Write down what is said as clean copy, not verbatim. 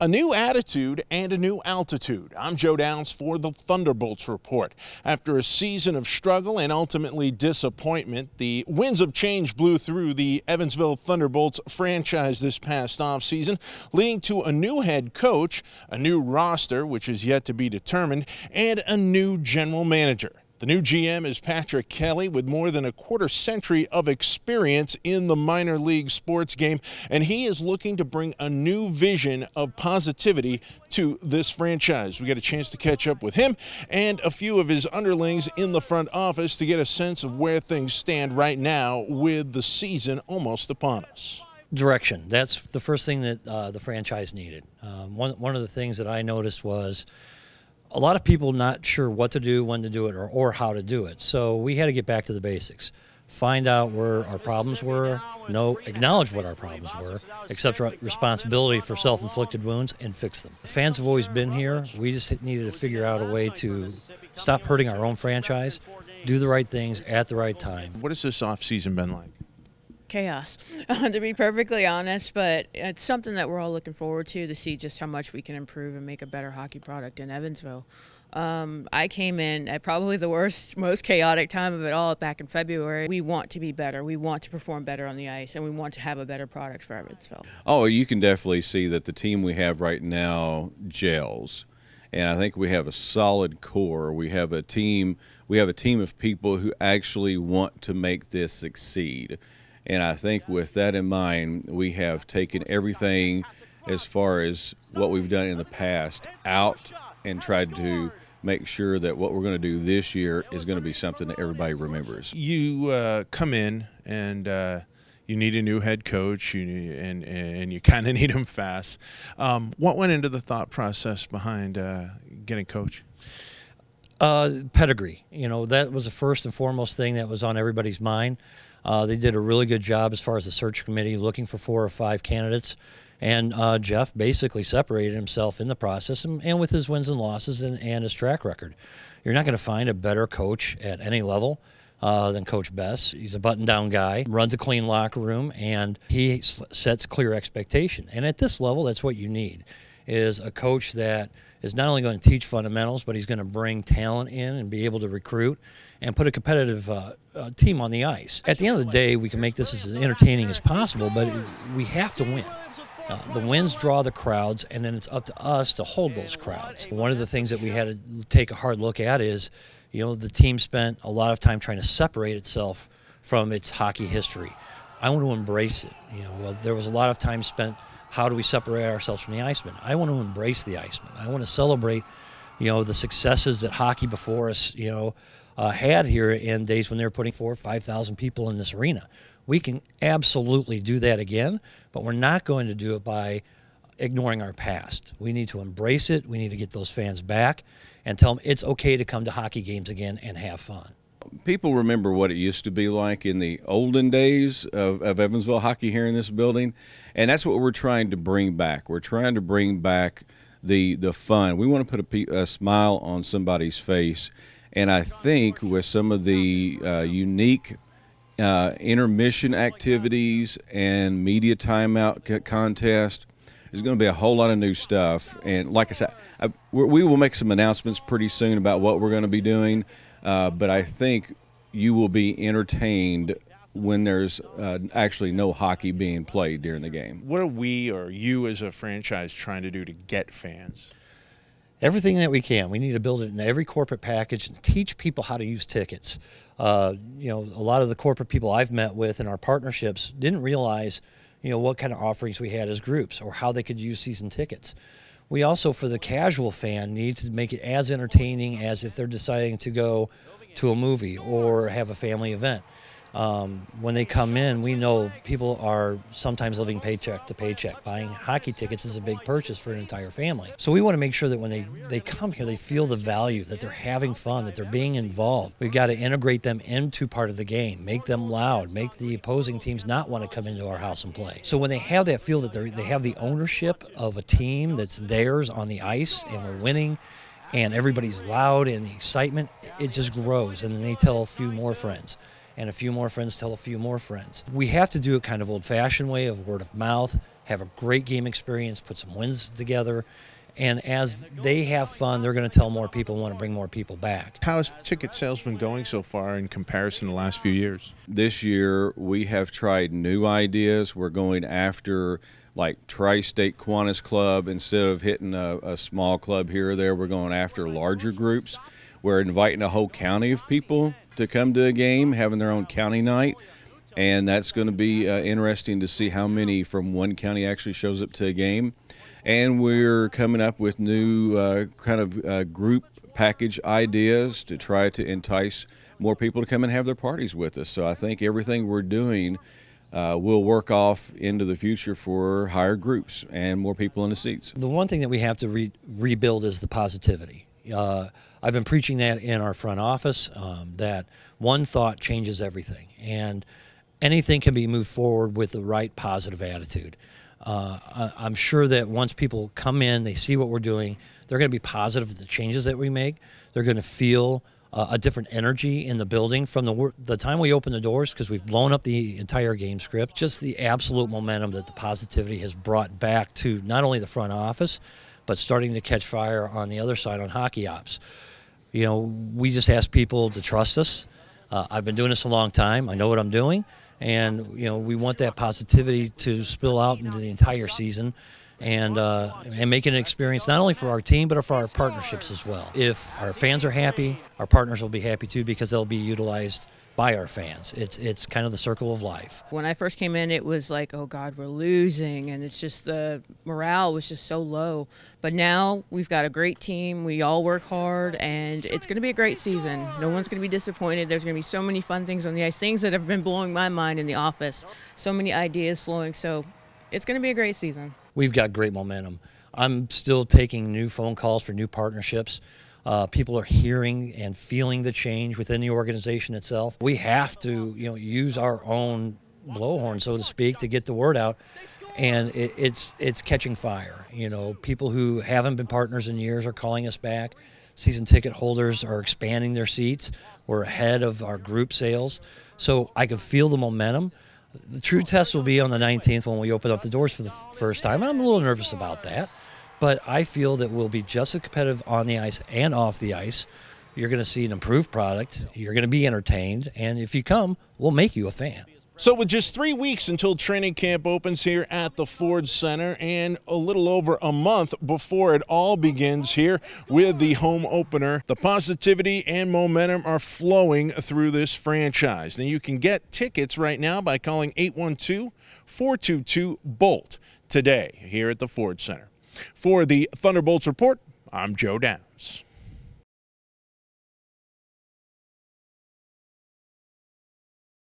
A new attitude and a new altitude. I'm Joe Downs for the Thunderbolts Report. After a season of struggle and ultimately disappointment, the winds of change blew through the Evansville Thunderbolts franchise this past offseason, leading to a new head coach, a new roster, which is yet to be determined, and a new general manager. The new GM is Patrick Kelly, with more than a quarter century of experience in the minor league sports game, and he is looking to bring a new vision of positivity to this franchise. We got a chance to catch up with him and a few of his underlings in the front office to get a sense of where things stand right now with the season almost upon us. Direction. That's the first thing that the franchise needed. One of the things that I noticed was a lot of people not sure what to do, when to do it, or how to do it. So we had to get back to the basics. Find out where our problems were, acknowledge what our problems were, accept responsibility for self-inflicted wounds, and fix them. Fans have always been here. We just needed to figure out a way to stop hurting our own franchise, do the right things at the right time. What has this offseason been like? Chaos, to be perfectly honest, but it's something that we're all looking forward to see just how much we can improve and make a better hockey product in Evansville. I came in at probably the worst, most chaotic time of it all back in February. We want to be better. We want to perform better on the ice, and we want to have a better product for Evansville. Oh, you can definitely see that the team we have right now gels. And I think we have a solid core. We have a team of people who actually want to make this succeed. And I think with that in mind, we have taken everything as far as what we've done in the past out and tried to make sure that what we're going to do this year is going to be something that everybody remembers. You come in and you need a new head coach, and you kind of need him fast. What went into the thought process behind getting coach? Pedigree. That was the first and foremost thing that was on everybody's mind. They did a really good job as far as the search committee looking for 4 or 5 candidates, and Jeff basically separated himself in the process and with his wins and losses and his track record. You're not going to find a better coach at any level than Coach Bess. He's a button-down guy, runs a clean locker room, and he sets clear expectation. And at this level, that's what you need, is a coach that is not only going to teach fundamentals, but he's going to bring talent in and be able to recruit and put a competitive team on the ice. At the end of the day, we can make this as entertaining as possible, but we have to win. The wins draw the crowds, and then it's up to us to hold those crowds. One of the things that we had to take a hard look at is, the team spent a lot of time trying to separate itself from its hockey history. I want to embrace it. There was a lot of time spent, how do we separate ourselves from the Iceman? I want to embrace the Iceman. I want to celebrate, the successes that hockey before us, had here in days when they were putting 4,000 or 5,000 people in this arena. We can absolutely do that again, but we're not going to do it by ignoring our past. We need to embrace it. We need to get those fans back and tell them it's okay to come to hockey games again and have fun. People remember what it used to be like in the olden days of Evansville hockey here in this building, and that's what we're trying to bring back. We're trying to bring back the fun. We want to put a smile on somebody's face, and I think with some of the unique intermission activities and media timeout contest, there's going to be a whole lot of new stuff. And like I said, we will make some announcements pretty soon about what we're going to be doing. But I think you will be entertained when there's actually no hockey being played during the game. What are we, or you as a franchise, trying to do to get fans? Everything that we can. We need to build it in every corporate package and teach people how to use tickets. A lot of the corporate people I've met with in our partnerships didn't realize, what kind of offerings we had as groups or how they could use season tickets. We also, for the casual fan, need to make it as entertaining as if they're deciding to go to a movie or have a family event. When they come in, we know people are sometimes living paycheck to paycheck. Buying hockey tickets is a big purchase for an entire family. So we want to make sure that when they come here, they feel the value, that they're having fun, that they're being involved. We've got to integrate them into part of the game, make them loud, make the opposing teams not want to come into our house and play. So when they have that feel that they have the ownership of a team that's theirs on the ice and we're winning, and everybody's loud and the excitement, it just grows, and then they tell a few more friends. And a few more friends tell a few more friends. We have to do it kind of old-fashioned way of word of mouth, have a great game experience, put some wins together. And as they have fun, they're going to tell more people, want to bring more people back. How has ticket sales been going so far in comparison to the last few years? This year, we have tried new ideas. We're going after like Tri-State Kiwanis Club. Instead of hitting a small club here or there, we're going after larger groups. We're inviting a whole county of people to come to a game, having their own county night. And that's going to be interesting to see how many from one county actually shows up to a game. And we're coming up with new group package ideas to try to entice more people to come and have their parties with us. So I think everything we're doing will work off into the future for higher groups and more people in the seats. The one thing that we have to rebuild is the positivity. I've been preaching that in our front office, that one thought changes everything. And anything can be moved forward with the right positive attitude. I'm sure that once people come in, they see what we're doing, they're going to be positive of the changes that we make. They're going to feel a different energy in the building from the time we open the doors, because we've blown up the entire game script. Just the absolute momentum that the positivity has brought back to not only the front office, but starting to catch fire on the other side on hockey ops. You know, we just ask people to trust us. I've been doing this a long time. I know what I'm doing. And, you know, we want that positivity to spill out into the entire season and make it an experience not only for our team but for our partnerships as well. If our fans are happy, our partners will be happy too, because they'll be utilized by our fans. It's kind of the circle of life. When I first came in, it was like, oh God, we're losing, and it's just the morale was just so low. But now we've got a great team. We all work hard, and it's going to be a great season. No one's going to be disappointed. There's going to be so many fun things on the ice, things that have been blowing my mind in the office. So many ideas flowing. So it's going to be a great season. We've got great momentum. I'm still taking new phone calls for new partnerships. People are hearing and feeling the change within the organization itself. We have to, you know, use our own blowhorn, so to speak, to get the word out. And it's catching fire. You know, people who haven't been partners in years are calling us back. Season ticket holders are expanding their seats. We're ahead of our group sales. So I can feel the momentum. The true test will be on the 19th when we open up the doors for the first time. And I'm a little nervous about that. But I feel that we'll be just as competitive on the ice and off the ice. You're going to see an improved product. You're going to be entertained. And if you come, we'll make you a fan. So with just 3 weeks until training camp opens here at the Ford Center and a little over a month before it all begins here with the home opener, the positivity and momentum are flowing through this franchise. Now you can get tickets right now by calling 812-422-BOLT today here at the Ford Center. For the Thunderbolts Report, I'm Joe Downs.